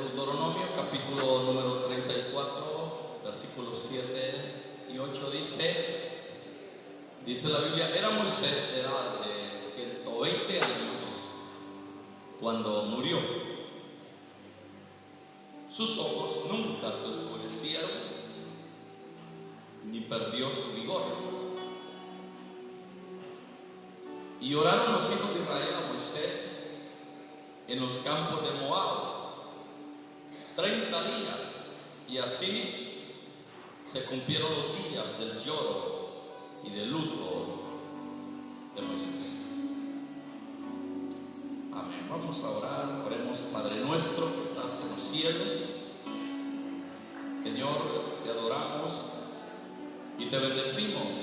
Deuteronomio capítulo número 34, versículos 7 y 8 dice la Biblia: era Moisés de edad de 120 años cuando murió. Sus ojos nunca se oscurecieron, ni perdió su vigor. Y oraron los hijos de Israel a Moisés en los campos de Moab 30 días, y así se cumplieron los días del lloro y del luto de Moisés. Amén. Vamos a orar. Oremos. Padre nuestro que estás en los cielos, Señor, te adoramos y te bendecimos.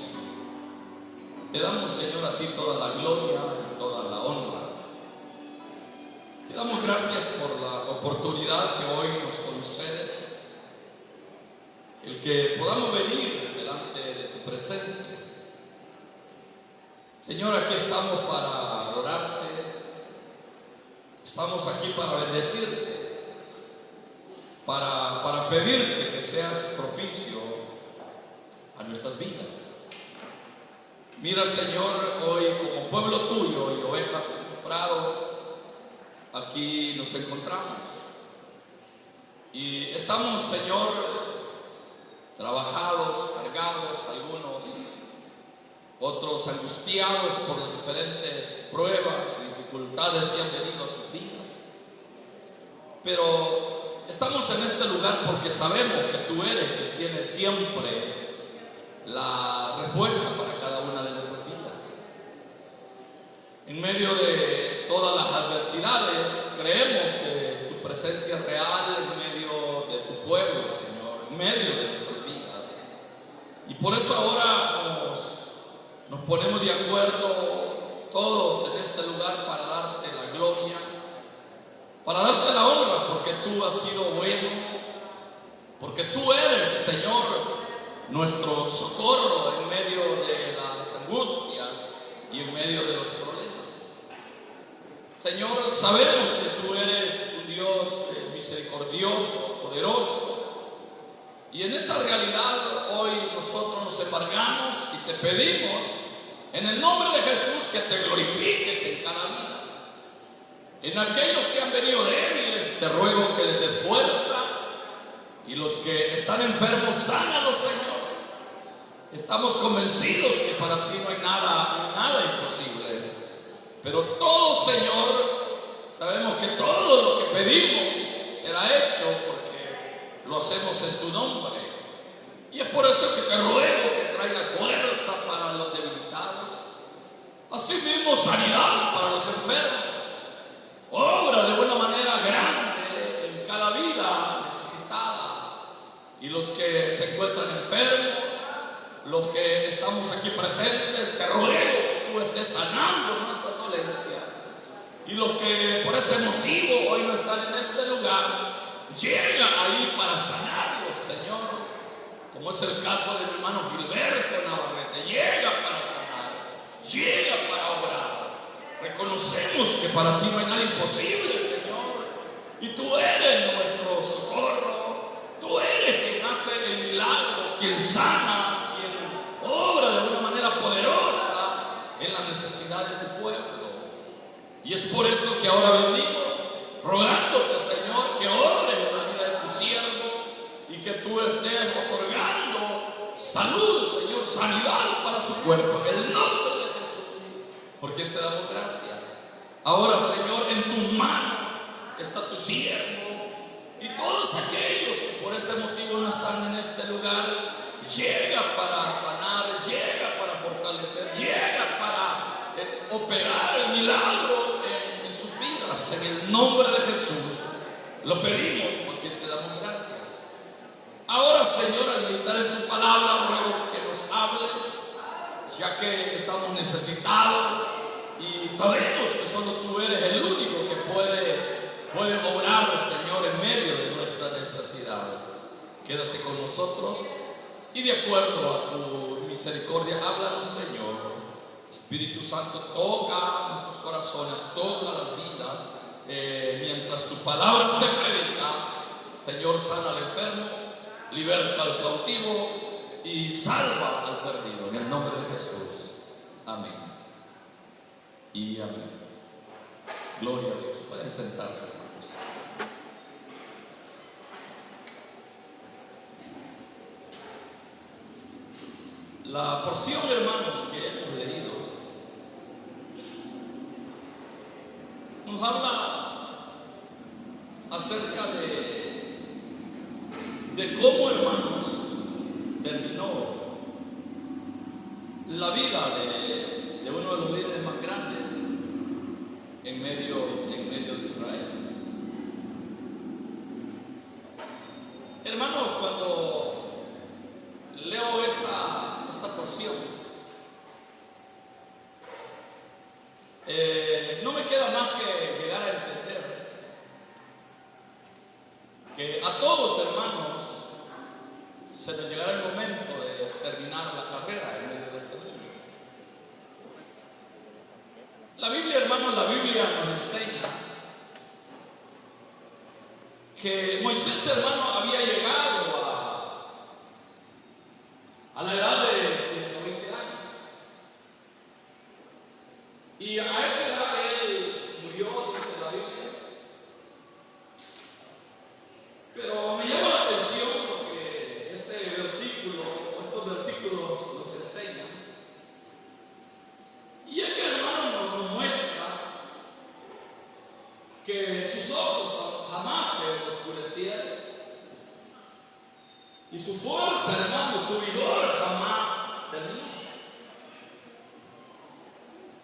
Te damos, Señor, a ti toda la gloria y toda la honra. Te damos gracias por la oportunidad que hoy nos concedes, el que podamos venir delante de tu presencia. Señor, aquí estamos para adorarte, estamos aquí para bendecirte, para pedirte que seas propicio a nuestras vidas. Mira, Señor, hoy como pueblo tuyo y ovejas de tu prado, aquí nos encontramos y estamos, Señor, trabajados, cargados, algunos, otros angustiados por las diferentes pruebas y dificultades que han venido a sus vidas. Pero estamos en este lugar porque sabemos que tú eres quien tiene siempre la respuesta para cada una de nuestras vidas. En medio de todas las adversidades, creemos que tu presencia es real en medio de tu pueblo, Señor, en medio de nuestras vidas. Y por eso ahora nos ponemos de acuerdo todos en este lugar para darte la gloria, para darte la honra, porque tú has sido bueno, porque tú eres, Señor, nuestro socorro en medio de las angustias y en medio de los problemas. Señor, sabemos que tú eres un Dios misericordioso, poderoso, y en esa realidad hoy nosotros nos embargamos y te pedimos en el nombre de Jesús que te glorifiques en cada vida. En aquellos que han venido débiles, te ruego que les des fuerza, y los que están enfermos, sánalos, Señor. Estamos convencidos que para ti no hay nada imposible. Pero todo, Señor, sabemos que todo lo que pedimos será hecho porque lo hacemos en tu nombre. Y es por eso que te ruego que traigas fuerza para los debilitados, asimismo sanidad para los enfermos. Obra de una manera grande en cada vida necesitada. Y los que se encuentran enfermos, los que estamos aquí presentes, te ruego que tú estés sanando nuestra dolencia. Y los que por ese motivo hoy no están en este lugar, llega ahí para sanarlos, Señor. Como es el caso de mi hermano Gilberto Navarrete, llega para sanar, llega para obrar. Reconocemos que para ti no hay nada imposible, Señor. Y tú eres nuestro socorro, tú eres quien hace el milagro, quien sana, obra de una manera poderosa en la necesidad de tu pueblo. Y es por eso que ahora venimos rogándote, Señor, que obres en la vida de tu siervo y que tú estés otorgando salud, Señor, sanidad para su cuerpo, en el nombre de Jesús, por quien te damos gracias. Ahora, Señor, en tus manos está tu siervo y todos aquellos que por ese motivo no están en este lugar. Llega para sanar, llega para fortalecer, llega para operar el milagro en sus vidas. En el nombre de Jesús lo pedimos porque te damos gracias. Ahora, Señor, al meditar en tu palabra, ruego que nos hables, ya que estamos necesitados y sabemos que solo tú eres el único que puede obrar, Señor, en medio de nuestra necesidad. Quédate con nosotros. Y de acuerdo a tu misericordia, háblanos, Señor. Espíritu Santo, toca nuestros corazones, toca la vida mientras tu palabra se predica, Señor, sana al enfermo, liberta al cautivo y salva al perdido. En el nombre de Jesús. Amén. Y amén. Gloria a Dios. Pueden sentarse, hermanos. La porción, hermanos, que hemos leído nos habla acerca de cómo, hermanos, terminó la vida de uno de los líderes más grandes en medio de Israel. Hermanos, cuando leo esta porción, no me queda más que llegar a entender que a todos, hermanos, se nos llegará el momento de terminar la carrera en medio de este mundo. La Biblia, hermanos, la Biblia nos enseña que Moisés, hermano, había llegado a la edad de 120 años. Y a esa edad él murió, dice la Biblia. Pero me llama la atención porque este versículo, o estos versículos nos enseñan. Y es que, hermano, nos muestra que sus ojos jamás se oscurecieron. Y su fuerza, hermano, su vigor jamás terminó.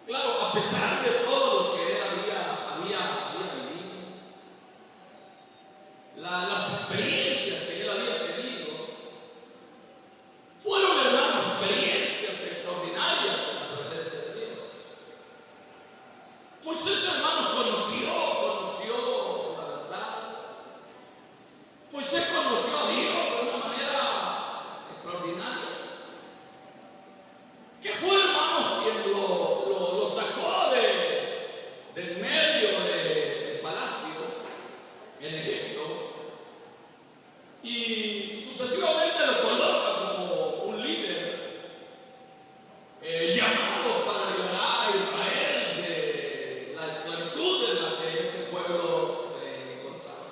Claro, a pesar de todo lo que él había vivido, las experiencias que él había tenido, fueron, hermanos, experiencias extraordinarias en la presencia de Dios. Moisés, hermanos, conoció la verdad. Moisés conoció a Dios de una manera extraordinaria. ¿Qué fue, hermanos, quien lo sacó del medio del palacio en Egipto y sucesivamente lo coloca como un líder llamado para liberar a Israel de la esclavitud en la que este pueblo se encontraba?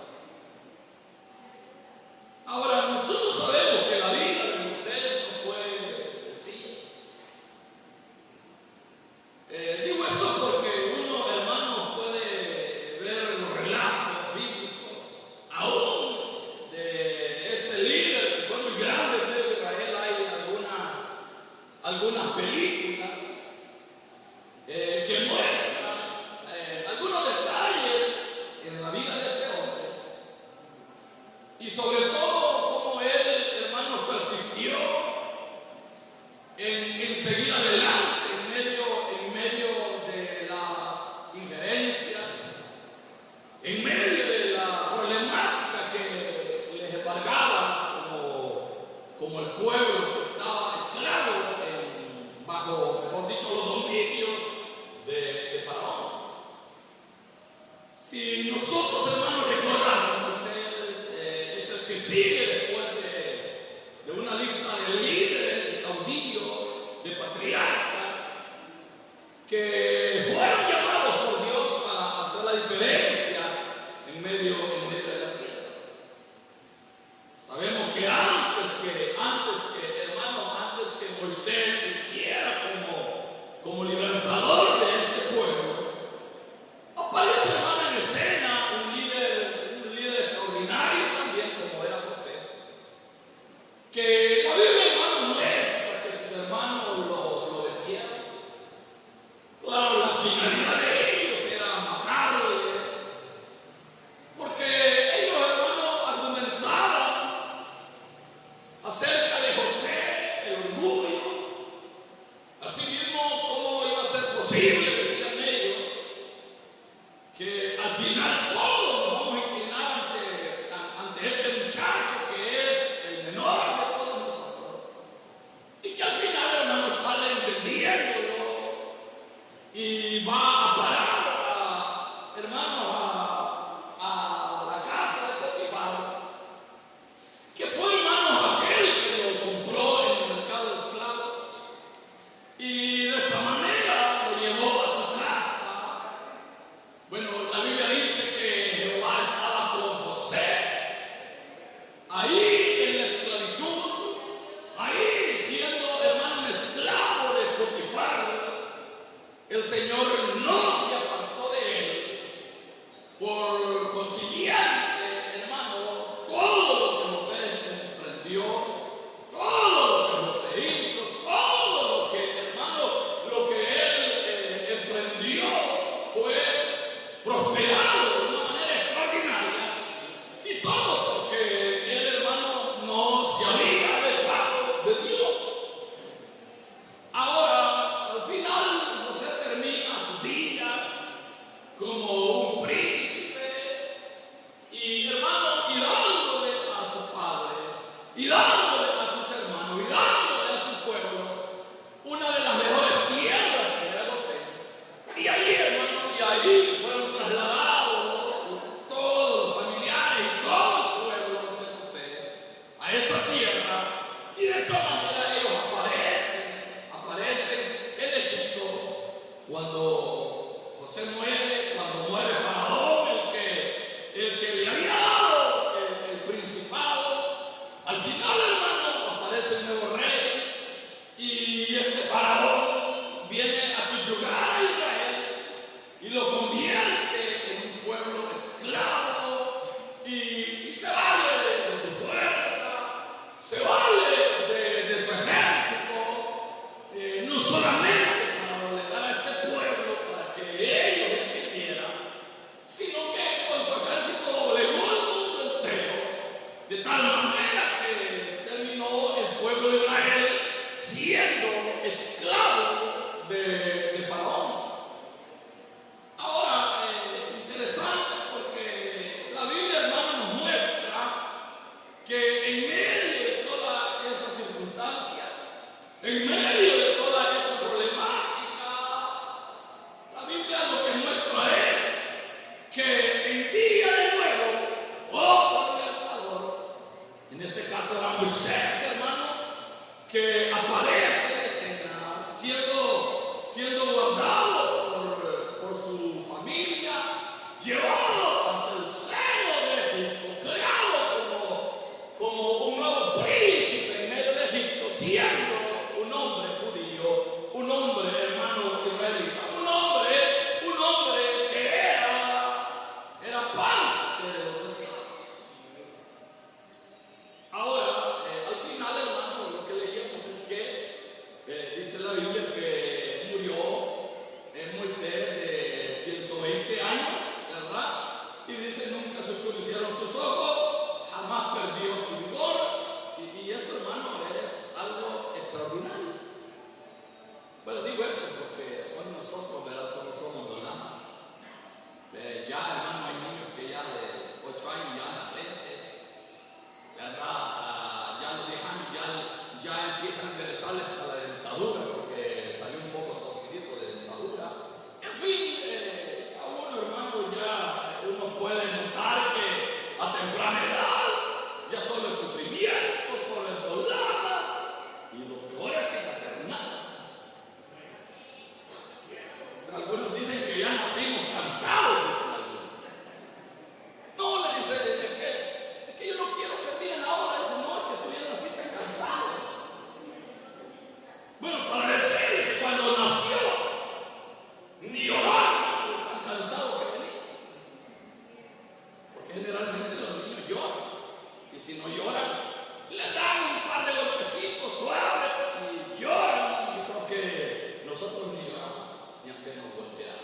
Ahora, nosotros sabemos que la vida de Moisés no fue sencilla. Digo esto porque uno, hermano, puede ver los relatos bíblicos, aún de ese líder que fue muy grande en medio de Israel. Hay algunas películas que muestran algunos detalles en la vida de este hombre, y sobre todo cómo él, hermano, persistió en seguir adelante en medio de las injerencias, en medio de la problemática que les embargaba como el pueblo que estaba esclavo bajo, mejor dicho, los dominios de Faraón. Si nosotros, hermanos, recordamos, es el que sigue después de una lista de líderes, de caudillos, de patriarcas, que fueron llamados por Dios para hacer la diferencia en medio de la tierra. Sabemos que antes que Moisés surgiera como libertador de este pueblo, aparece, hermano, en escena un líder extraordinario también, como era José, que la Biblia, hermano, muestra que sus hermanos lo vendieron. Claro, la finalidad de ellos era matarle, porque ellos, hermano, argumentaban acerca de José, el orgullo, asimismo cómo iba a sus ojos, jamás perdió su vigor. Y eso, hermano, es algo extraordinario. Bueno, digo esto porque hoy nosotros, ¿verdad?, solo somos dos lamas. Ya, hermano, hay niños que ya de 8 años ya andan lentes, ¿verdad? Ya a los 10 años ya empiezan a interesarles hasta la dentadura, porque salió un poco torcidito de dentadura. En fin, a uno, hermano, ya uno puede notar que a temprana edad ya solo es sufrimiento, solo es dolor, y los peores sin hacer nada. Algunos dicen que ya nacimos cansados, dicen algunos. No, le dice, es que yo no quiero servir en la hora. Dice, no, es que tú ya naciste cansado. Bueno, para decir que cuando nació, ni llorar, por tan cansado que tenía. Porque generalmente los niños lloran. Y si no lloran, le dan un par de golpecitos suaves y lloran. Yo creo que nosotros ni lloramos, ni aunque nos golpearan.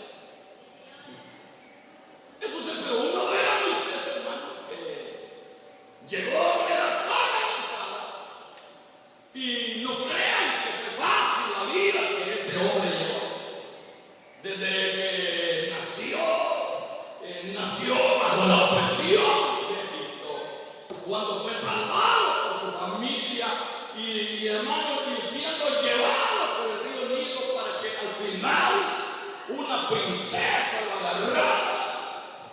Entonces, pero uno ve a Moisés, hermanos, que llegó, era toda cansada. Y no crean que fue fácil la vida que este hombre llevó. Desde que nació bajo la opresión de Egipto, cuando fue salvado por su familia y hermano, y siendo llevado por el río Nilo para que al final una princesa lo agarrara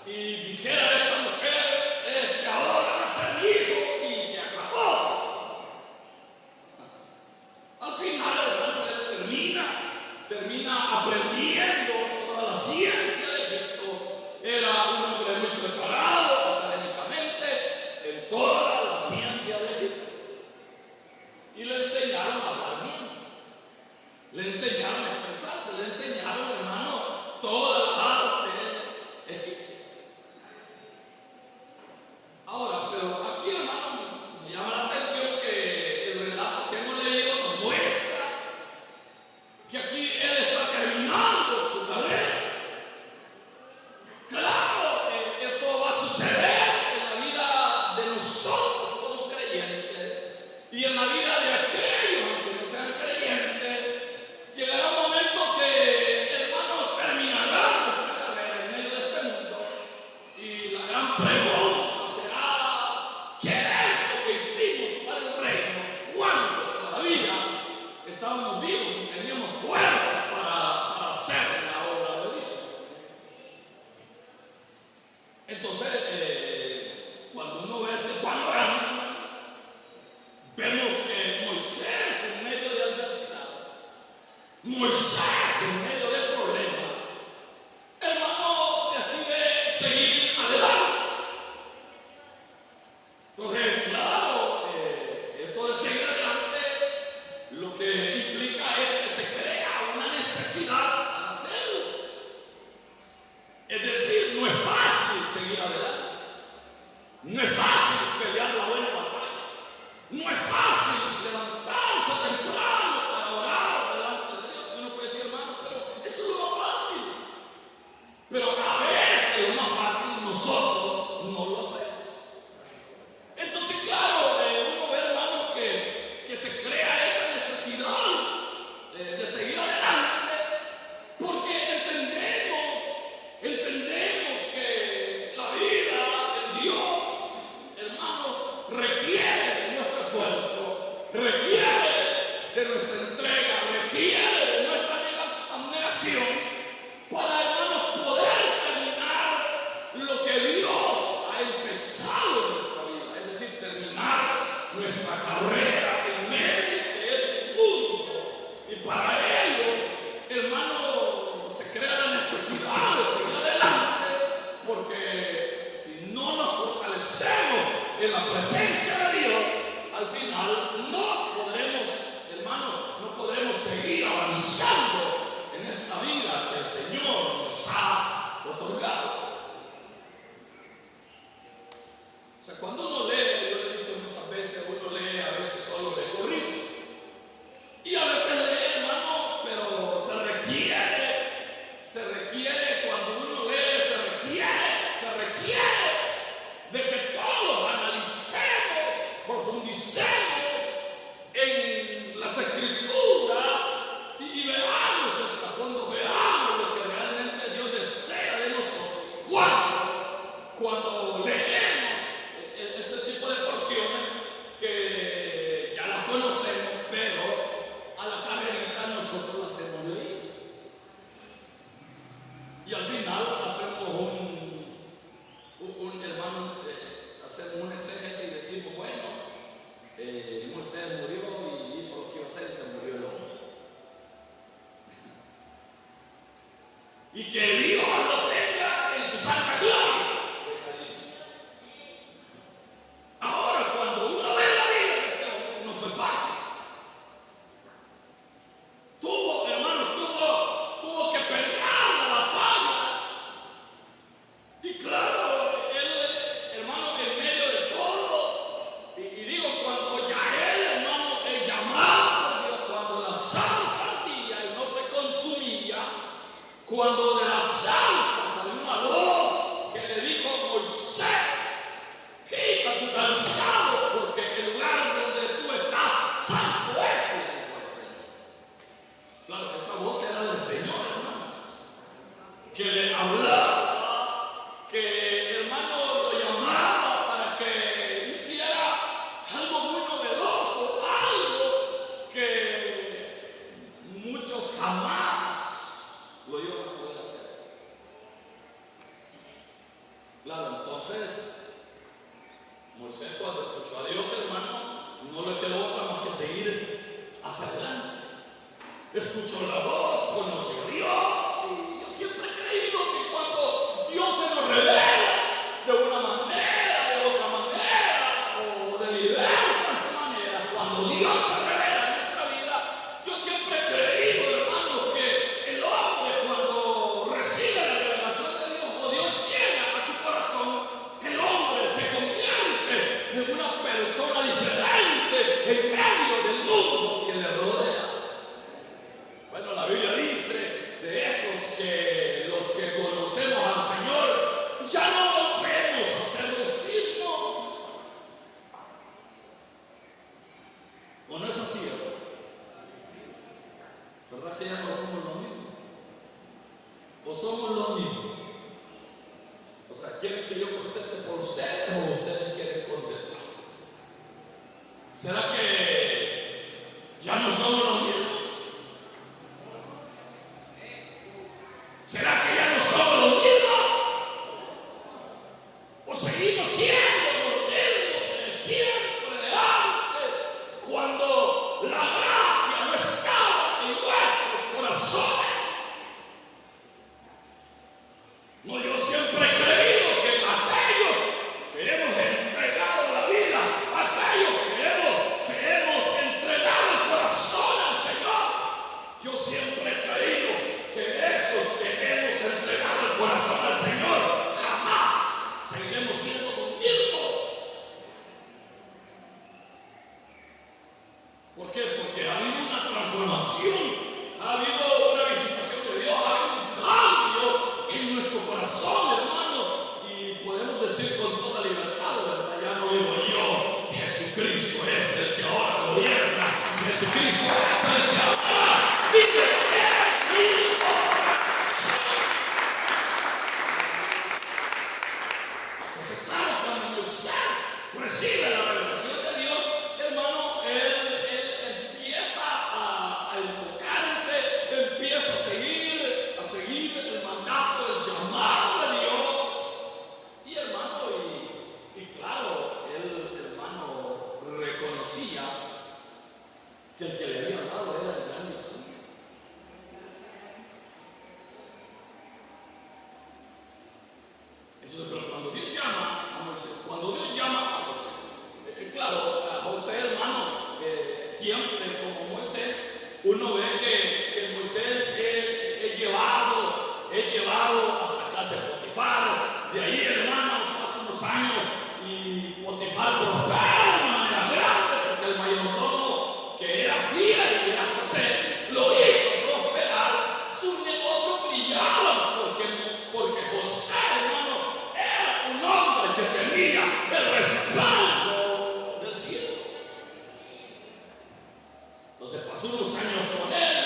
y dijera a esta mujer, ahora va a ser mi hijo, y se acabó. Al final, hermano, él termina aprendiendo toda la ciencia de Egipto. Era un hombre muy preparado académicamente en toda la ciencia de Egipto. Y le enseñaron a hablar bien, le enseñaron a expresarse, le enseñaron, hermano, todas las artes egipcias. Ahora, pero aquí, hermano, me llama la atención que el relato que hemos leído nos muestra que aquí él está terminando su carrera. Claro, eso va a suceder en la vida de nosotros como creyentes y en la vida de aquellos que no sean creyentes. Llegará un momento que, hermano, terminará nuestra carrera en medio de este mundo y la gran pregunta será: ¿qué es lo que hicimos para el reino cuando todavía estábamos vivos y teníamos fuerza para hacer la obra de Dios? Entonces, cuando uno ve este panorama, vemos que Moisés en medio de adversidades, Moisés en medio de problemas, hermano, decide seguir adelante. Entonces, claro, eso de seguir adelante lo que implica es que se crea una necesidad para hacerlo. Es decir, no es fácil seguir adelante, no es fácil pelear la buena batalla, no es fácil levantarse temprano para orar delante de Dios. Uno puede decir, hermano, pero eso es lo más fácil. Pero a veces lo más fácil nosotros no lo hacemos. Entonces, claro, uno ve, hermano, que se crea esa necesidad de seguir adelante, porque entendemos que la vida de Dios, hermano, requiere de nuestro esfuerzo, requiere de nuestra entrega, requiere de nuestra abnegación para, hermanos, poder terminar lo que Dios ha empezado en nuestra vida, es decir, terminar nuestra carrera en medio de este mundo. Y para ello, hermano, se crea la necesidad de seguir adelante, porque si no nos fortalecemos en la presencia de Dios, al final no podremos, hermano, no podremos seguir avanzando en esta vida que el Señor nos ha otorgado. O sea, cuando uno lee, yo lo he dicho muchas veces, uno lee a veces solo de corrido. Y a veces lee, hermano, pero se requiere, cuando uno lee, se requiere de que todo Moisés, cuando escuchó a Dios, hermano, no le quedó otra más que seguir hacia adelante. Escuchó la voz, conoció a Dios. Y yo siempre he creído que cuando Dios se nos revela de una manera, de otra manera, o de diversas maneras, cuando Dios se revela en nuestra vida, yo siempre he creído, hermano, que el hombre, cuando recibe la revelación de Dios o Dios llega a su corazón, el hombre se convierte en una persona diferente en medio del mundo que le rodea. Bueno, la Biblia dice de esos que los que conocemos al Señor ya no volvemos a ser los mismos. ¿O no es así? ¿Verdad que ya no somos los mismos? ¿O somos los mismos? O sea, ¿quieren que yo conteste por ustedes o ustedes quieren contestar? ¿Será que ya no somos los mismos? ¿Será que ya no somos los mismos? ¿O seguimos siendo los mismos de siempre, de antes, cuando la gracia no estaba en nuestros corazones? No, yo siempre he creído que aquellos que hemos entregado la vida, aquellos que hemos entregado el corazón al Señor, yo siempre he creído que esos que hemos entregado el corazón al Señor jamás seguiremos siendo los mismos. ¿Por qué? Porque ha habido una transformación, ha habido una visitación de Dios, ha habido un cambio en nuestro corazón, hermano, y podemos decir con toda libertad, ¿verdad? Ya no vivo yo, Jesucristo es el que ahora gobierna, Jesucristo es el que ahora vive en mi corazón. Entonces, claro, cuando usted recibe la revelación de Dios, hermano, él empieza a enfocarse, empieza a seguir el mandato, el llamado de Dios. Y hermano, y claro, él, hermano, reconocía que el que le había dado era el gran Dios. Entonces, pero cuando Dios llama a Moisés, cuando Dios llama a José, claro, a José, hermano, siempre como Moisés, uno ve que Moisés es llevado hasta casa de Potifar. De ahí, hermano, pasan unos años y Potifar prospera de una manera grande, porque el mayordomo que era fiel y era José lo hizo prosperar. Sus negocios brillaban porque José, hermano, era un hombre que tenía el respaldo del cielo. Entonces pasó unos años con él,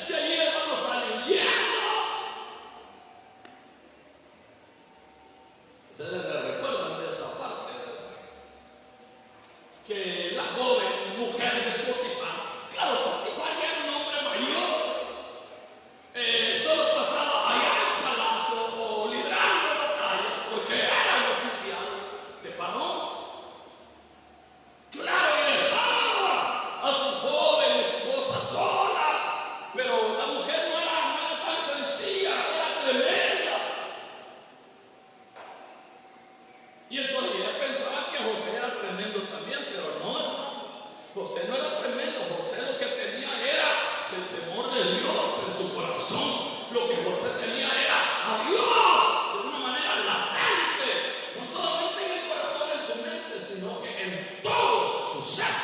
de allí, hermano, sale huyendo. Ustedes recuerdan de esa parte, ¿verdad? Que la joven mujer de Potifar, claro, Potifar ya era un hombre mayor, solo pasaba allá en el palacio o librando batallas, porque era el oficial de Faraón. Claro, y dejaba a su joven esposa sola, pero la mujer no era tan sencilla, era tremenda. Y entonces ella pensaba que José era tremendo también, pero no, hermano. José no era tremendo, José lo que tenía era el temor de Dios en su corazón. Lo que José tenía era a Dios de una manera latente, no solamente en el corazón, en su mente, sino que en todo su ser.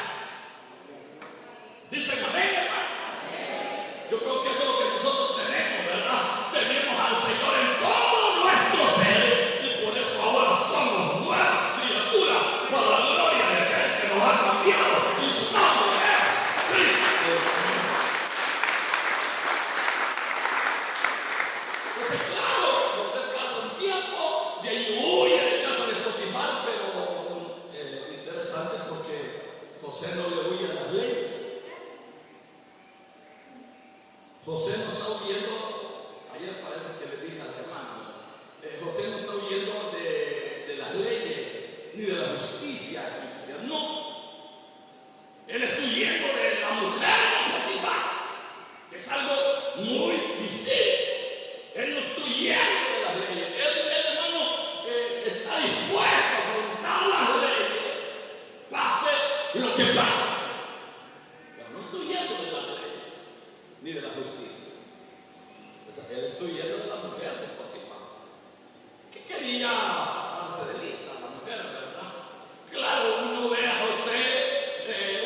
Dicen amén, hermano. Yo creo que eso es lo que nosotros tenemos, ¿verdad? Tenemos al Señor en todo nuestro ser, y por eso ahora somos nuevas criaturas para la gloria de aquel que nos ha cambiado, y su nombre es Cristo. Entonces, claro, José pasa un tiempo, de ahí huye de casa de Potifar, pero interesante porque José no le huye a las leyes. José no está huyendo, ayer parece que le dije a la hermana, José no está huyendo de las leyes ni de las justicia egipcia. No. Él está huyendo de la mujer de Potifar, que es algo muy distinto. Él no está huyendo de las leyes. Él, hermano, está dispuesto a afrontar las leyes, pase lo que pase. Pero no está huyendo de las leyes ni de la justicia. Él está huyendo de la mujer de Potifar, que quería pasarse de lista a la mujer, ¿verdad? Claro, uno ve a José,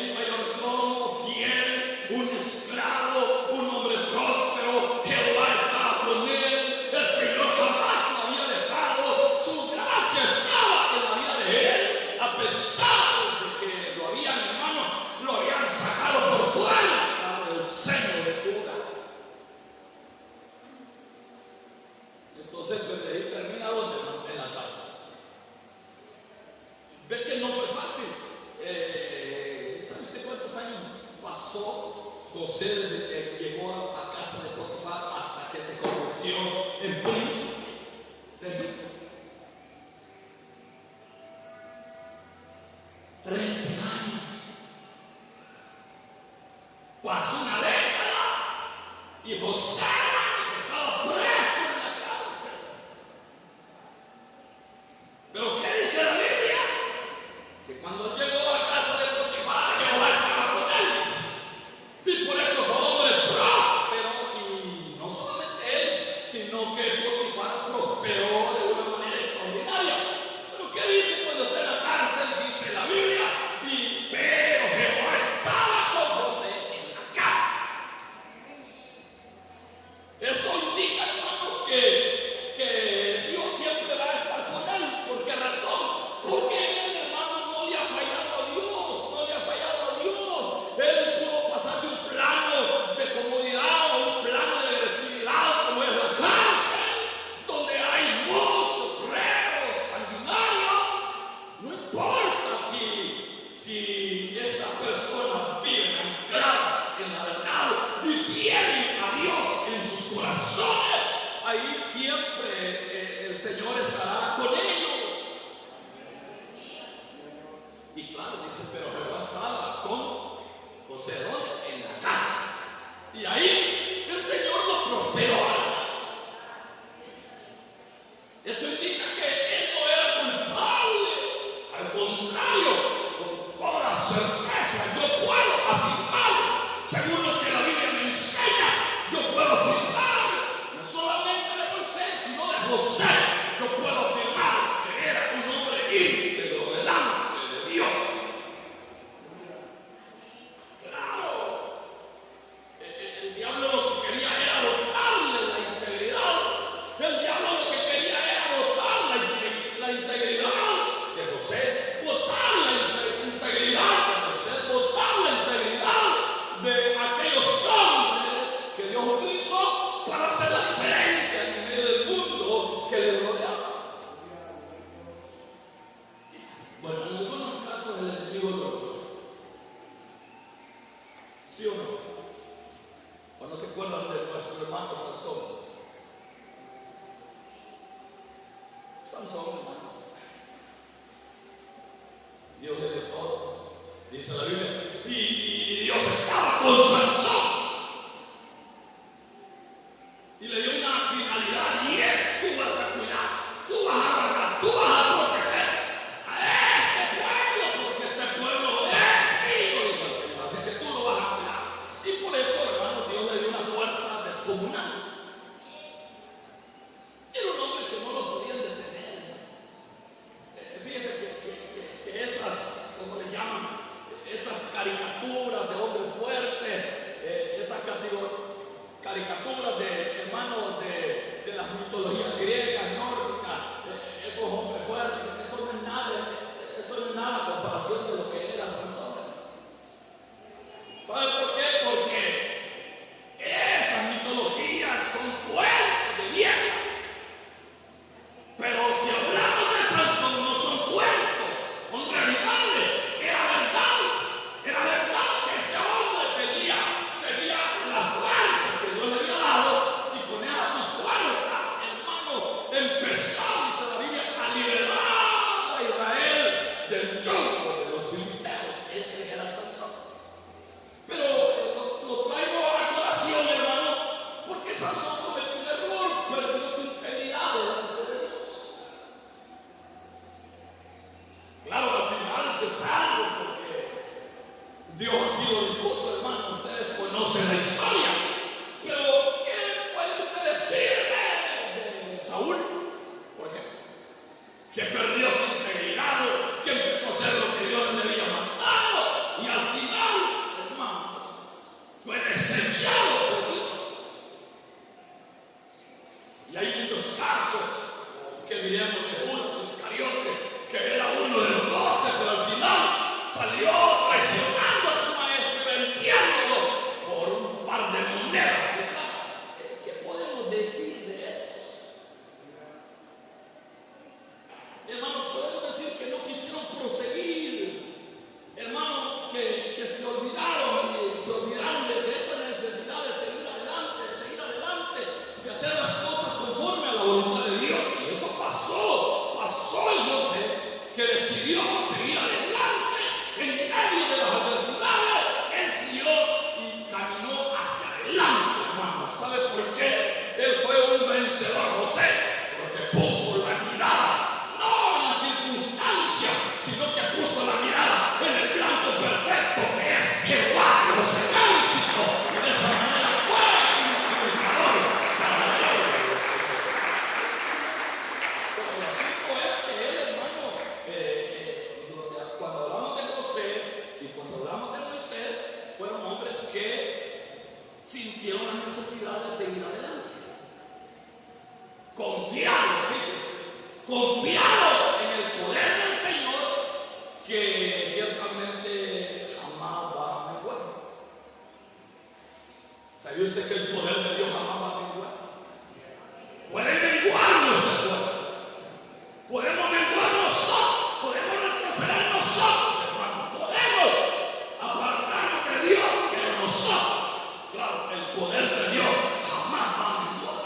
un mayordomo fiel, un esclavo, un hombre próspero. Jehová estaba con él, el Señor jamás lo había dejado, su gracia estaba en la vida de él, a pesar de que lo habían, hermano, lo habían sacado por fuerza del seno de su hogar. Entonces, pues, de ahí termina donde, en la cárcel. Ve que no fue fácil. ¿Sabe usted cuántos años pasó José desde que llegó a casa de Potifar hasta que se convirtió en príncipe de Egipto? 13 años. Pasó una década y José estaba preso en la cárcel. Pero ¿qué dice la Biblia? Que cuando llegó a casa de Potifar, Jehová estaba con él. Y por eso fue hombre próspero. Y no solamente él, sino que Potifar prosperó de una manera extraordinaria. Pero ¿qué dice cuando está en la cárcel? Dice la Biblia, pero Jehová estaba con José en la cárcel. Eso indica, hermano, que Dios siempre va a estar con él. ¿Por qué razón? Porque él, hermano, no le ha fallado a Dios, no le ha fallado a Dios. Él pudo pasar de un plano de comodidad a un plano de agresividad como es la cárcel, donde hay muchos reos sanguinarios. No importa si estas personas viven ancladas en la verdad y tienen a Dios en sus corazones, ahí siempre el Señor estará con ellos. Y claro, dice, pero Jehová estaba con José en la cárcel. Y ahí el Señor lo prosperó. Eso indica que él no era culpable. Al contrario, con toda certeza yo puedo afirmar, según lo que la Biblia me enseña, yo puedo afirmar, no solamente de Moisés, sino de José, yo puedo afirmar que era un hombre íntegro delante de Dios. Claro, el diablo lo que quería era botarle la integridad. El diablo lo que quería era botar la integridad de José, botar la integridad de José, botar la integridad de aquellos hombres que Dios hizo para hacer la diferencia en medio del mundo que le rodeaba. Bueno, en algunos casos el enemigo lo logró. ¿Sí o no? ¿O no se acuerdan de nuestro hermano Sansón? Sansón, hermano, Dios le dio todo, dice la Biblia, y Dios estaba con Sansón y le dio una finalidad, y es: tú vas a cuidar, tú vas a guardar, tú vas a proteger a este pueblo, porque este pueblo es mío, dijo el Señor, así que tú lo vas a cuidar. Y por eso, hermano, Dios le dio una fuerza descomunal. Era un hombre que no lo podían detener. Fíjese que esas, ¿cómo le llaman? Esas caricaturas de hombre fuerte, esas caricaturas de hermanos de las mitologías griegas, nórdicas, esos hombres fuertes, eso no es nada a comparación de lo que era Sansón. ¿Sabe por qué? Porque esas mitologías son cuentos de viejas. Pero si hablamos de Sansón, no son cuentos, son realidades. Era verdad que este hombre tenía la fuerza que Dios le había dado, y con esa su fuerza, hermano, empezó, dice la Biblia, a liberar a Israel del algo porque Dios así lo dispuso, hermano. Ustedes conocen la historia. Pero, ¿qué puede usted decir de Saúl, por ejemplo? Que perdió su integridad, que empezó a hacer lo que Dios le había mandado y al final, hermanos, fue desechado por Dios. Y hay muchos casos que diríamos de Judas Iscariote, que era uno de los 12, pero al final salió traicionando a su maestro y vendiéndolo por un par de monedas. ¿Qué podemos decir de estos? Hermanos, podemos decir que no quisieron proseguir, hermanos, que se olvidaron de esa necesidad de seguir adelante, de hacer las cosas conforme a la voluntad de Dios. Y eso pasó y José, que decidió seguir adelante en medio de las adversidades. Él siguió y caminó hacia adelante, hermano. ¿Sabe por qué? Él fue un vencedor, José, porque puso la mirada no en la circunstancia, sino que puso la mirada en el blanco perfecto que es Jehová de los ejércitos. Y de esa manera fue multiplicador para la gloria de Dios. Pero el asunto es que él, hermano, cuando hablamos de José y cuando hablamos de Moisés, fueron hombres que sintieron la necesidad de seguir adelante. Confiados, fíjense, confiados en el poder del Señor, que ciertamente jamás va a menguar. ¿Sabía usted que el poder de Dios jamás va a menguar? Puede menguar nuestras fuerzas, podemos menguar nosotros, podemos retroceder nosotros, hermano, podemos apartarnos de Dios, pero nosotros, claro, el poder de Dios jamás va a menguar.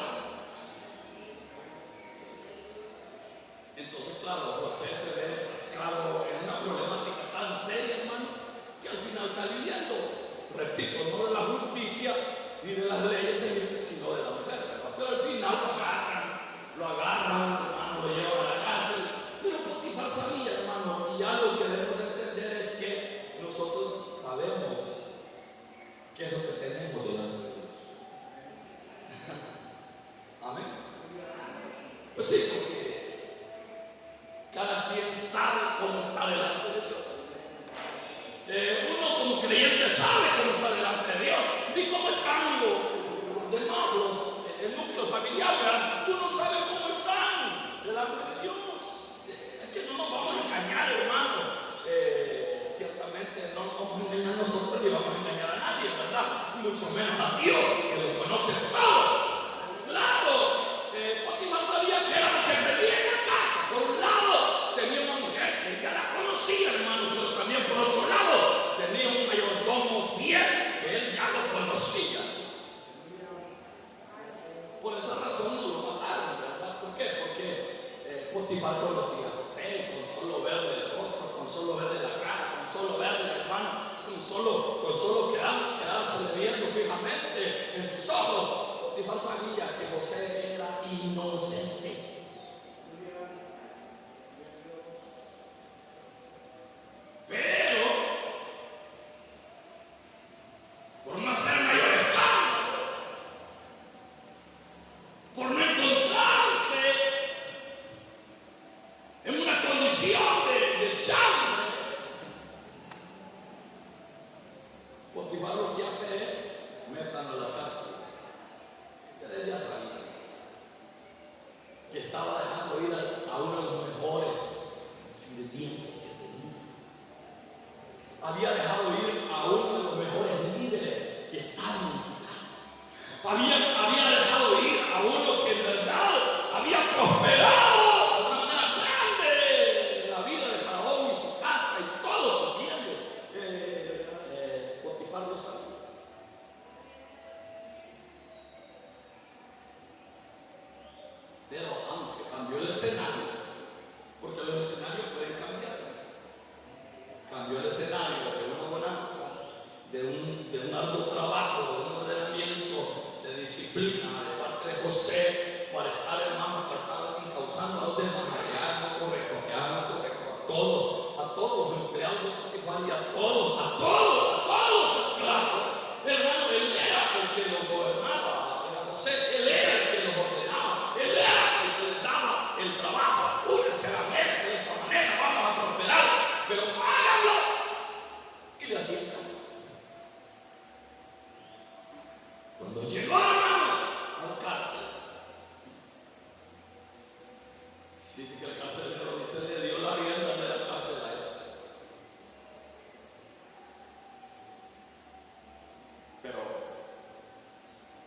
Entonces, claro, José se ve enfrascado en una problemática tan seria, hermano, que al final sale huyendo. Repito, no de la justicia ni de las leyes, sino de la mujer, ¿verdad? Pero al final lo agarran, hermano, lo llevan a la cárcel. Pero Potifar sabía, hermano, y algo que debemos de entender es que nosotros sabemos qué es lo que tenemos delante de Dios. Amén. Pues sí, porque cada quien sabe cómo está delante de Dios. Uno como creyente sabe cómo está delante de Dios y cómo están los demás, el núcleo familiar, ¿verdad? Uno sabe cómo están delante de Dios. Es que no nos vamos a engañar, hermano. Ciertamente no nos vamos a engañar nosotros ni vamos a engañar a nadie, ¿verdad? Mucho menos a Dios, que lo conoce todo. Claro, Potifar sabía que era lo que tenía en la casa. Por un lado tenía una mujer que ya la conocía, hermano, pero también por otro lado tenía un mayordomo fiel que él ya lo conocía. Por esa razón no lo mataron, ¿verdad? ¿Por qué? Porque Potifar conocía a José, con solo verle el rostro, con solo verle la cara, con solo verle, hermano, con solo quedarse viendo fijamente en sus ojos. Potifar sabía que José era inocente. Pero por no hacer mayor escándalo, por no encontrarse en una condición de chambre, Potifar lo que hace es meterlo a la cárcel. Él ya sabía que estaba dejando ir a uno de los mejores sirvientes que tenía. Había dejado ir a uno de los mejores líderes que estaban en su casa. Había dejado ir a uno que en verdad había prosperado de una manera grande la vida de Faraón y su casa y todo su tiempo. Potifar lo sabía. Pero aunque cambió el escenario, porque los escenarios pueden cambiar, cambió el escenario de una bonanza, de un arduo trabajo, de un ordenamiento, de disciplina de parte de José, para estar, hermano, para estar encauzando a los demás, que hagan lo correcto, a todos los empleados de Juan y a todos los esclavos, hermano, él era el que los gobernaba, era José, él era el que los ordenaba, él era el que les daba el trabajo. Apúrense, hagan esto de esta manera, vamos a prosperar, pero háganlo. Y le hacían caso. Cuando llegó, hermanos, a la cárcel, dice que el carcelero le dio la rienda de la cárcel a él. Pero,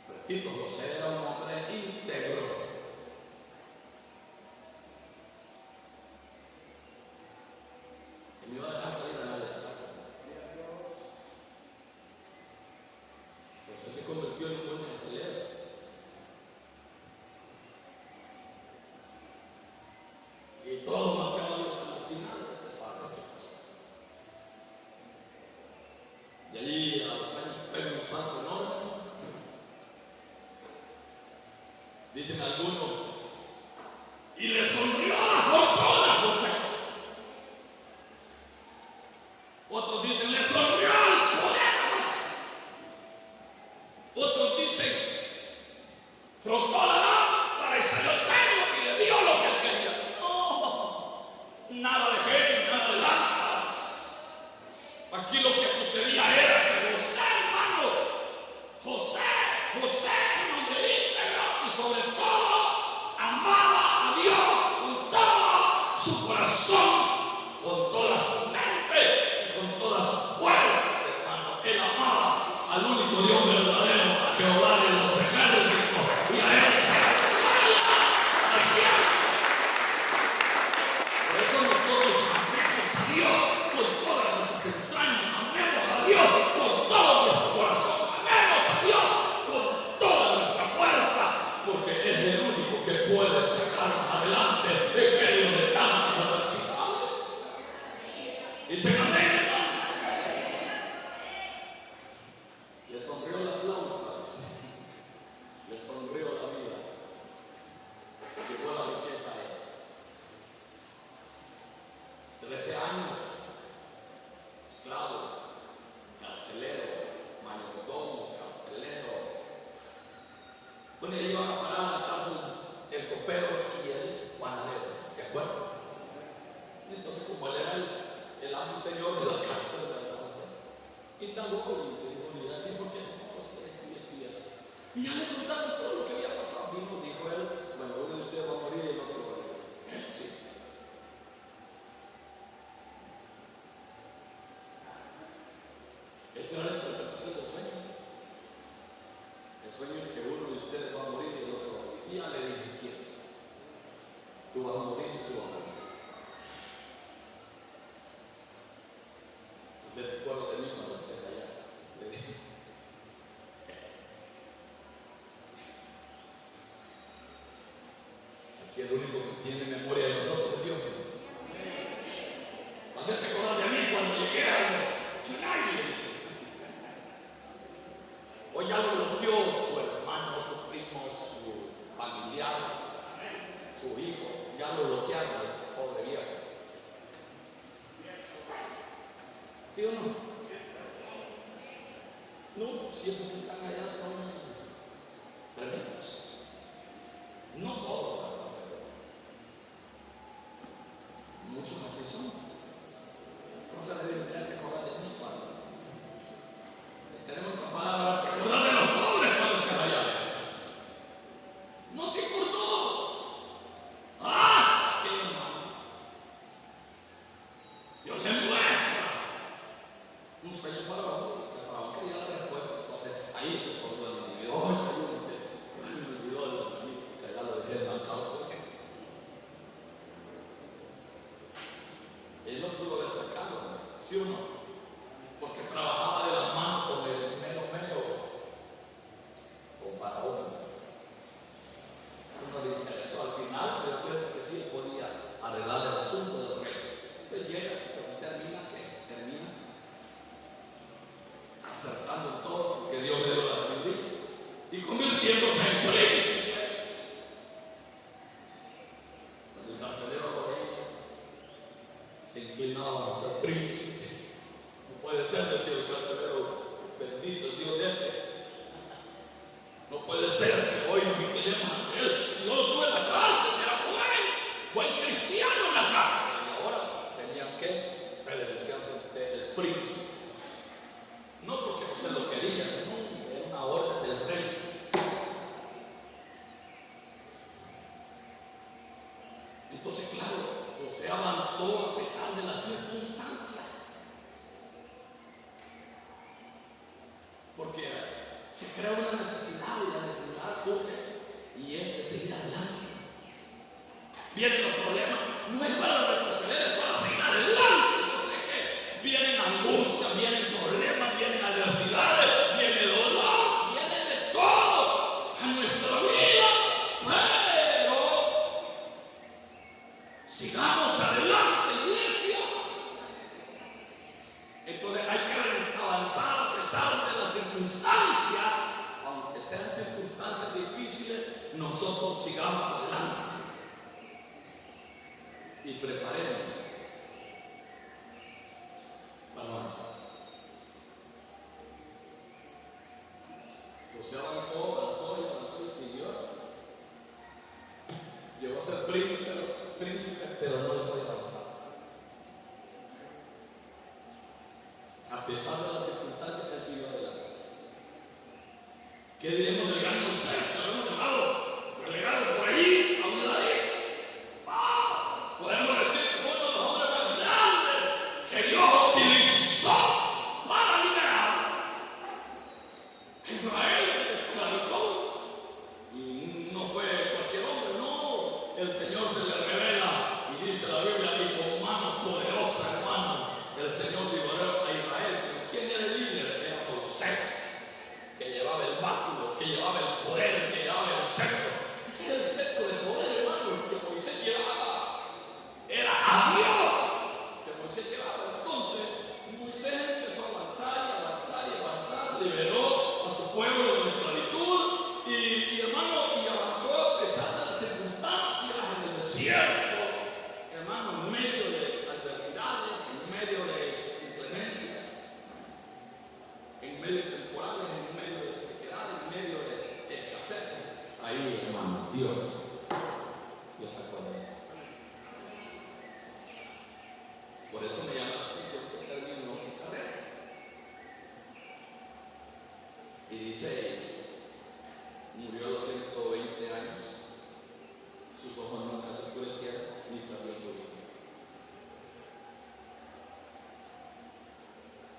repito, José era un hombre íntegro. Y me iba a dejar salir a nadie de la cárcel. José se convirtió en un buen carcelero. Y todo marchaba al final, sabe lo que pasó. Y allí a los años pega un salto enorme. Dicen algunos, y le sonrió la fortuna a José. Otros dicen, le sonrió el poder a José. Otros dicen, frotó la lámpara y salió el genio y le dio lo que él quería. No, nada de genio, nada de lámparas. Aquí lo que sucedía era que José, hermano, José, un hombre íntegro y sobre todo amaba a Dios con todo su corazón, con toda su mente y con todas sus fuerzas, hermano. Él amaba al único Dios verdadero, a Jehová de los ejércitos, y a él se le siempre. Por eso nosotros amemos a Dios con todas nuestras entrañas, amemos a Dios con todo nuestro corazón, amemos a Dios con toda nuestra fuerza, porque es el único que puede sacarnos adelante en medio de tantas adversidades. Dicen amén, hermanos. Le sonrió la flauta, le sonrió la vida, llegó la riqueza a él. 13 años, esclavo, carcelero, mayordomo, carcelero. Bueno, ya iban a parar a la cárcel el copero y el panadero, ¿se acuerdan? Entonces, como él era el amo y señor de la cárcel, indagó y unidad, ¿y por qué no? Esto y eso. Y ya le contaron todo lo que había pasado. Dijo él, bueno, uno de ustedes va a morir y el otro va a morir. Sí. Esa era la interpretación del sueño. El sueño es que uno de ustedes va a morir y el otro va a morir. Y ya le dije, ¿quién? Tú vas a morir y tú vas a morir. Usted te acuerda de mí cuando estés allá. Le dije. Aquí el único que tiene memoria de nosotros es Dios. También te acuerdas de mí cuando llegué a los United. Hoy ya lo bloqueó su hermano, su primo, su familiar, su hijo. Ya lo bloquearon, pobre viejo. ¿Sí o no? No, si esos que están allá son tremendos. No todos, ¿verdad? Pero muchos así son. No se deben tener que acordar de mí cuando tenemos la palabra, te acordás de los pobres cuando estás allá. No se acordó hasta que, hermanos, Dios le muestra un sueño faraón. El faraón quería la respuesta, entonces ahí se acordó el individuo. Oh, ese ayuno que me olvidó de los amigos, que ya lo dejé en la causa. Él no pudo haber sacado, ¿sí o no? Porque trabajaba de la mano con el mero, con Faraón. No le interesó, al final se dio cuenta que sí podía arreglar el asunto del rey. Entonces llega, termina acertando en todo, porque Dios le dio la sabiduría y convirtiéndose en príncipe. Cuando el carcelero lo veía, se inclinaba ante el príncipe puede ser, decía el carcelero, bendito el Dios de este. No puede ser que hoy nos inclinemos ante Él. Si yo lo tuve en la cárcel, era buen cristiano en la cárcel. Y ahora tenían que redenunciarse del príncipe. No porque José lo quería, no, era una orden del rey. Entonces, claro, José avanzó a pesar de las circunstancias. Porque se crea una necesidad y la necesidad surge y es de seguir adelante. Vienen los problemas, no es para retroceder, es para seguir adelante. No sé qué. Vienen angustias, vienen problemas, vienen adversidades, viene dolor, viene de todo a nuestra vida. Pero sigamos adelante, iglesia. Entonces hay que avanzar a pesar de las circunstancias, aunque sean circunstancias difíciles, nosotros sigamos adelante y preparémonos para avanzar. José avanzó y siguió. Llegó a ser príncipe, pero no dejó de avanzar. A pesar de las circunstancias que él siguió adelante. ¿Qué diremos del gran Moisés que lo hemos dejado relegado por ahí a un ladito? Podemos decir que fue uno de los hombres más grandes que Dios utilizó para liberar a Israel de la esclavitud. Y no fue cualquier hombre, no. El Señor se le revela y dice la Biblia, y con mano poderosa, hermano, el Señor liberó a Israel. Pero ¿quién era el líder? Era Moisés, que llevaba el báculo, que llevaba el poder, que llevaba el cetro. Ese era el cetro de poder, hermano, que Moisés llevaba. Era a Dios que Moisés llevaba. Entonces Moisés empezó a avanzar, liberó a su pueblo de la esclavitud y hermano, y avanzó a pesar de las circunstancias en el desierto, hermano, en medio de adversidades, en medio de inclemencias, en medio de temporales, en medio de sequedad, en medio de escasez. Ahí, hermano, Dios sacó de él. Por eso me llama la atención que terminó su carrera. Y dice, murió a los 120 años, sus ojos nunca se oscurecieron, ni perdió su vida.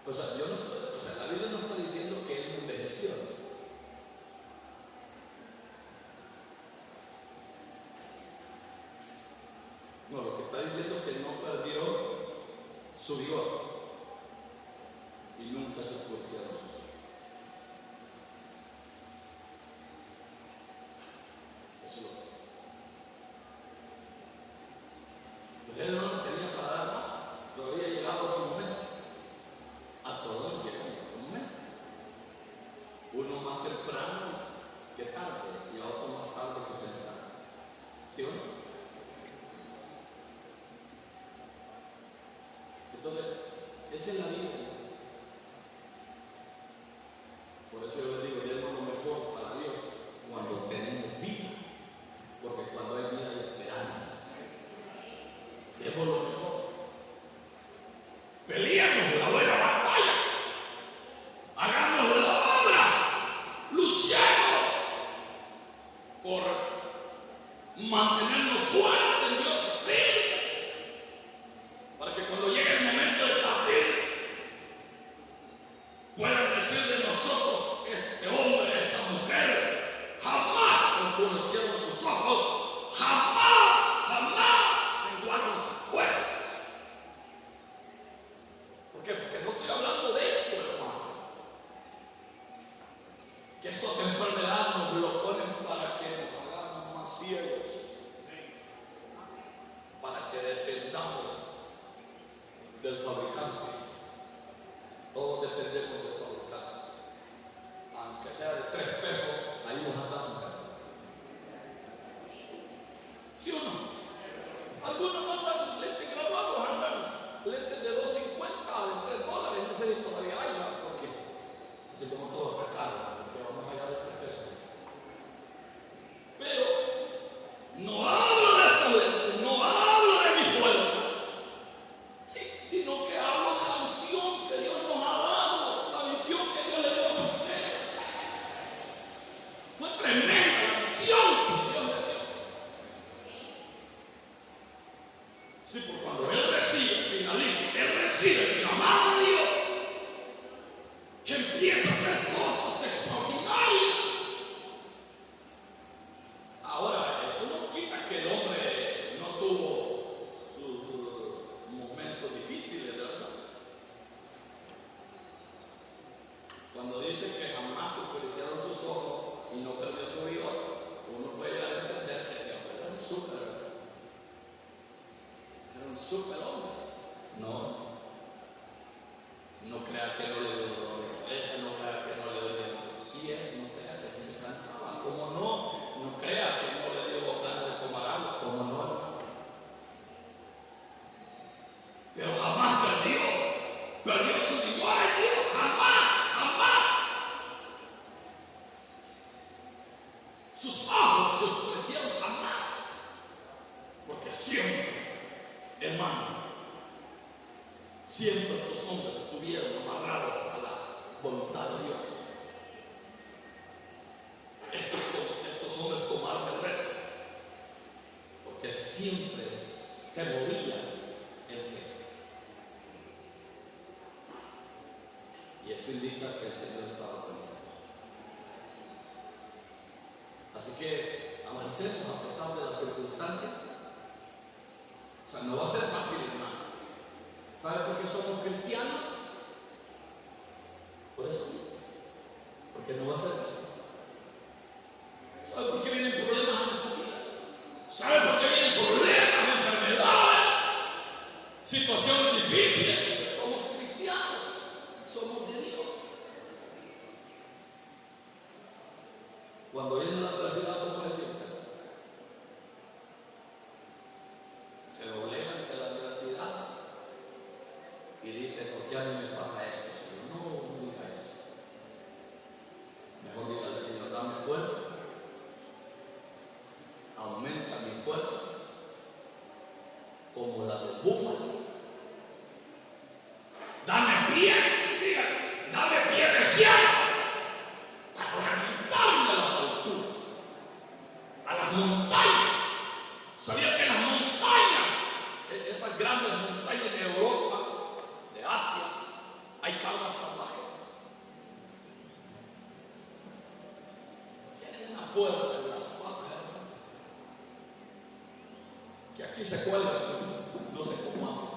La Biblia no está diciendo que él envejeció. No, lo que está diciendo es que no perdió su vigor y nunca se oscurecieron sus ojos. Eso es lo que es. Pero él no tenía para dar más, pero había llegado a su momento. A todos llega en su momento. Uno más temprano que tarde y a otro más tarde que temprano. ¿Sí o no? Entonces, esa es la vida. Por eso yo le digo, demos lo mejor para Dios cuando tenemos vida, porque cuando hay vida hay esperanza. Demos lo mejor. Peleemos la buena batalla. Hagamos la obra. Luchemos por mantenernos fuertes en Dios, firmes, para que cuando llegue el momento de partir, recibe el llamado de Dios, empieza a hacer cosas extraordinarias. Ahora, eso no quita que el hombre no tuvo sus momentos difíciles, ¿verdad? Cuando dice que jamás se oscurecieron sus ojos y no perdió su vigor, uno puede llegar a entender que ese hombre era un súper hombre. No crea que no le dio dolor de cabeza, no crea que no le dolían sus pies, no crea que no se cansaba, como no crea que no le dio ganas de tomar agua, como no. Pero jamás perdió su vigor en Dios, jamás. Sus ojos se oscurecieron jamás, porque siempre, hermano, siempre estos hombres estuvieron amarrados a la voluntad de Dios. Estos hombres tomaron el reto, porque siempre se movían en fe. Y eso indica que el Señor estaba con ellos. Así que avancemos a pesar de las circunstancias. O sea, no va a ser fácil, hermano. ¿Sabe por qué somos cristianos? Por eso. Porque no va a ser fácil. ¿Sabe por qué vienen problemas en nuestras vidas? ¿Sabe por qué vienen problemas, enfermedades, situaciones difíciles? Porque somos cristianos, somos de Dios. Cuando viene la adversidad, ¿cómo es siempre? Se doblega ante la adversidad y dice: ¿por qué a mí me pasa esto, Señor? No diga eso. Mejor dígale: Señor, dame fuerza, aumenta mis fuerzas como la del búfalo. Dame pies, dígale, dame pies de siervos para gritarme a las alturas, a las montañas. ¿Sabía que las montañas, esas grandes montañas de Europa, de Asia, hay cabras salvajes? Tienen una fuerza en las patas que aquí se cuelgan, no sé cómo hacen,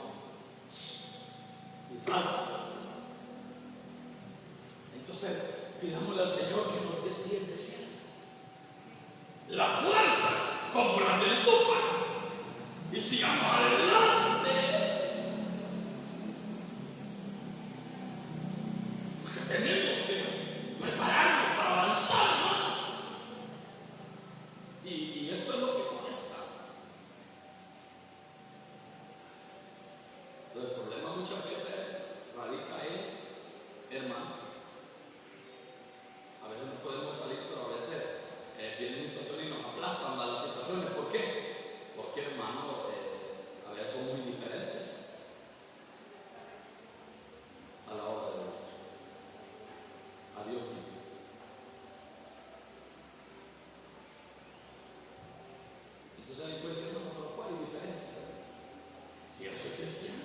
y saltan. Entonces, pidámosle al Señor que nos dé pies de siervos, la fuerza como la del búfalo, y sigamos adelante. Porque tenemos que prepararnos para avanzar, hermano. Y esto es lo que cuesta. El problema muchas veces radica en, hermano, a veces no podemos salir, pero a veces vienen situaciones y nos aplastan a las situaciones. ¿Por qué? Porque, hermano, a veces son muy diferentes a la obra de Dios, a Dios mismo. Entonces ahí puede decir: no, pero ¿cuál es la diferencia? Si yo soy cristiano.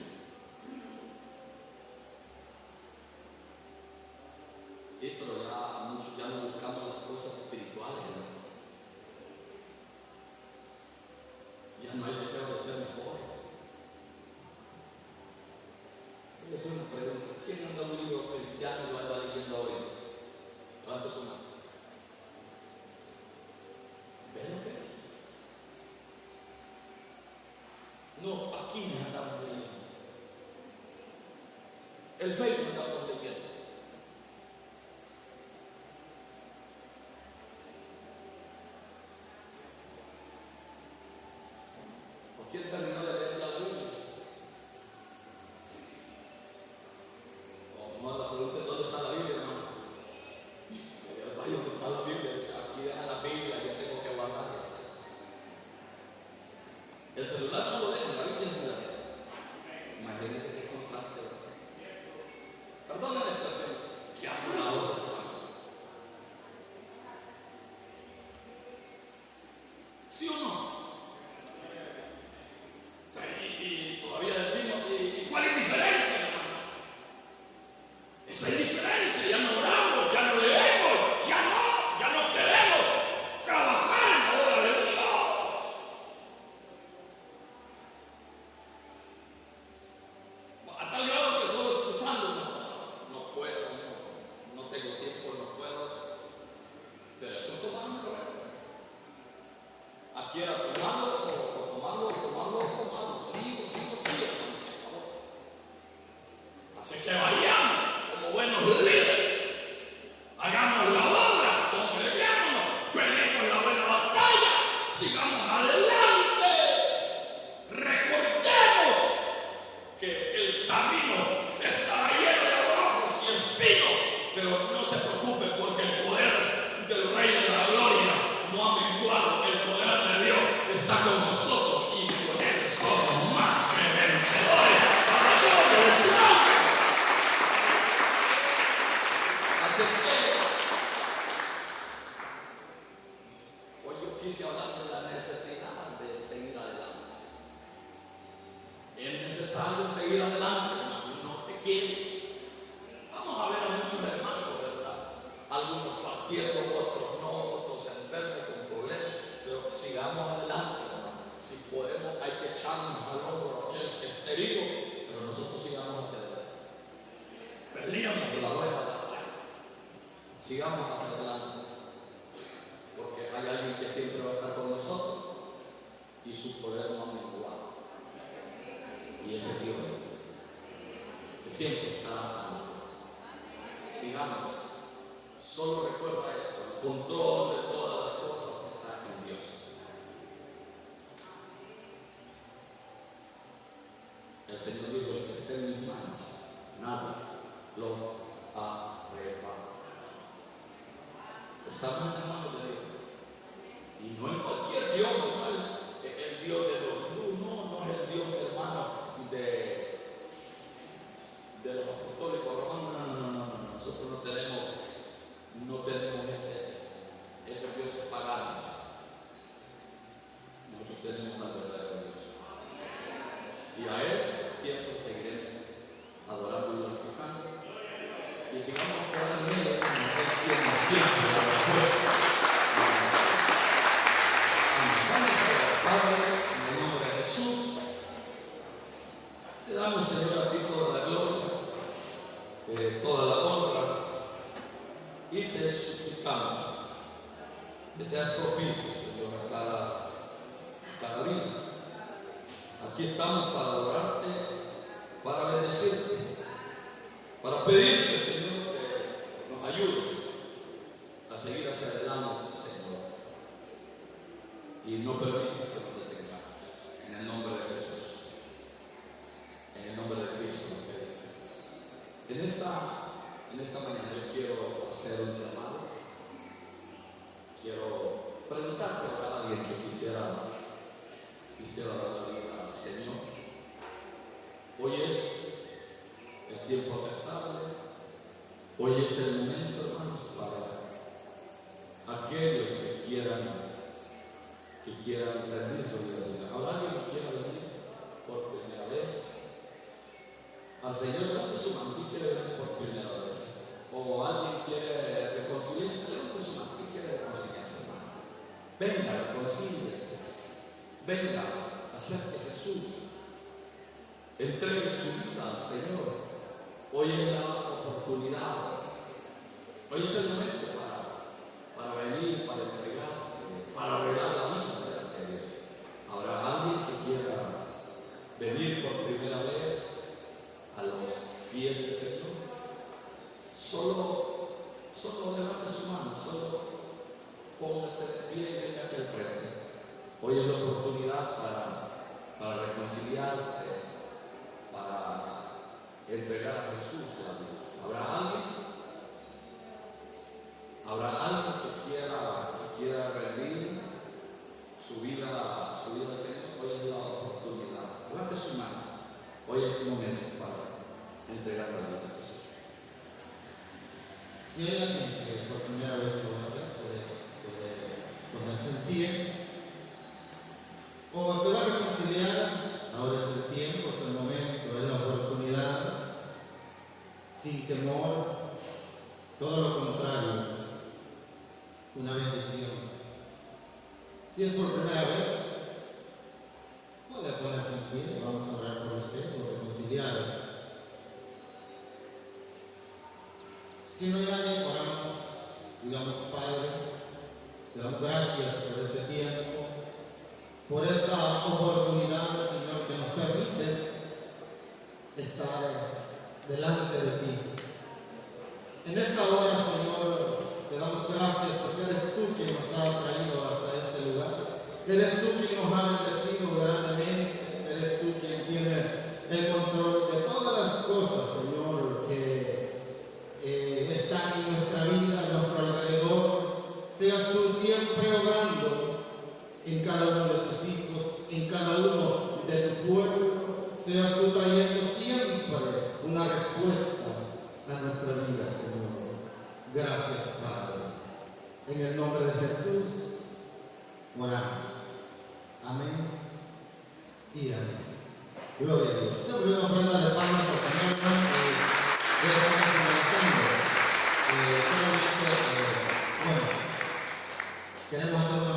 Sí, pero ya muchos ya no buscamos las cosas espirituales, ¿no? Ya no hay deseo de ser mejores. Voy a hacer una pregunta: ¿quién anda un libro cristiano y lo anda leyendo hoy? Levanta su mano. ¿Ven lo que es? No, aquí me andamos leyendo. El Facebook andamos leyendo. ¿Quién terminó de leer la Biblia? O no, la pregunta es: ¿dónde está la Biblia, hermano? Ahí donde está la Biblia, aquí deja la Biblia, yo tengo que guardarla. El celular no lo lee, la Biblia se la lee. Imagínense qué contraste. Perdón la expresión, qué apurados estamos. ¿Sí o no? Y todavía decimos: ¿y cuál es la diferencia, hermano? Así que vayamos como buenos líderes, hagamos la obra, congreguémonos, peleemos la buena batalla, sigamos adelante, recordemos que el camino estará lleno de abrojos y espinos, pero no se preocupe porque el poder del Rey de la Gloria no ha menguado, el poder de Dios está con nosotros y con Él somos más que vencedores. Para la gloria de su nombre. Así es que hoy yo quise hablar de la necesidad de seguir adelante. Es necesario seguir adelante, hermano, no te quedes. Vamos a ver a muchos hermanos, ¿verdad? Algunos partiendo, otros no, otros enfermos con problemas, pero sigamos adelante, hermano. Si podemos, hay que echarnos al hombro aquel que esté herido, pero nosotros sigamos hacia adelante. Peleamos la buena batalla. Sigamos hacia adelante, porque hay alguien que siempre va a estar con nosotros y su poder no ha menguado. Y ese Dios que siempre está a nosotros. Sigamos. Solo recuerda esto: el control de todas las cosas está en Dios. El Señor dijo: el que esté en mis manos, nadie lo arrebata. Estamos en las manos de Dios. Y no en cualquier Dios, no el Dios de los hindúes, no es el Dios, hermano, de los apostólicos romanos. No. Nosotros no tenemos esos dioses paganos. Nosotros tenemos al verdadero Dios. Y a Él siempre seguiremos adorando y glorificando. Y sigamos adorando en Él, como es quien siempre la respuesta. Vamos a ver, Padre, en el nombre de Jesús. Te damos, Señor, a ti toda la gloria, toda la honra, y te suplicamos que seas propicio, Señor, a cada vida. Aquí estamos para adorarte, para bendecirte, para pedirte, Señor, que nos ayudes a seguir hacia adelante, Señor, y no permitas que nos detengamos. En el nombre de Jesús. En el nombre de Cristo. En esta mañana yo quiero hacer un llamado. Quiero preguntarse a alguien que quisiera dar la vida al Señor. Hoy es el tiempo aceptable. Hoy es el momento, hermanos, para aquellos que quieran rendir su vida al Señor. ¿Habrá alguien que quiera venir por primera vez al Señor? Levante su mano y quiere venir por primera vez. O alguien quiere reconciliarse, levante su mano y quiere reconciliarse. Venga, reconcíliese. Venga, acepte a Jesús. Entregue su vida al Señor. Hoy es la oportunidad. Hoy es el momento para venir, para entregarse, para arreglar la vida delante de Dios. Habrá alguien que quiera venir por primera vez a los pies del Señor. Solo levante su mano, solo póngase de pie y venga aquí al frente. Hoy es la oportunidad para reconciliarse, para entregar a Jesús la vida. ¿Habrá alguien que quiera rendir su vida al Señor? Hoy es la oportunidad. Levante su mano. Hoy es el momento para entregar la vida a Jesús. Si hay alguien que por primera vez lo va a hacer, puede ponerse en pie. O se va a reconciliar. Ahora es el tiempo, es el momento, es la oportunidad. Sin temor, todo lo contrario, una bendición. Si es por primera vez, puede ponerse en pie. Vamos a orar por usted, por reconciliarse. Si no hay nadie, oramos, digamos: Padre, te damos gracias por este tiempo, por esta oportunidad, Señor, que nos permites estar delante de ti. En esta hora, Señor, te damos gracias porque eres tú quien nos ha traído hasta este lugar. Eres tú quien nos ha bendecido grandemente. Eres tú quien tiene el control de todas las cosas, Señor, que están en nuestra vida, a nuestro alrededor. Seas tú siempre obrando en cada uno de tus hijos, en cada uno de tu pueblo. Seas tú trayendo siempre una respuesta a nuestra vida, Señor. Gracias, Padre. En el nombre de Jesús, oramos. Amén y amén. Gloria a Dios. Esta primera ofrenda de palmas al Señor, hermano, ya estamos finalizando. Solamente, bueno, queremos hacer una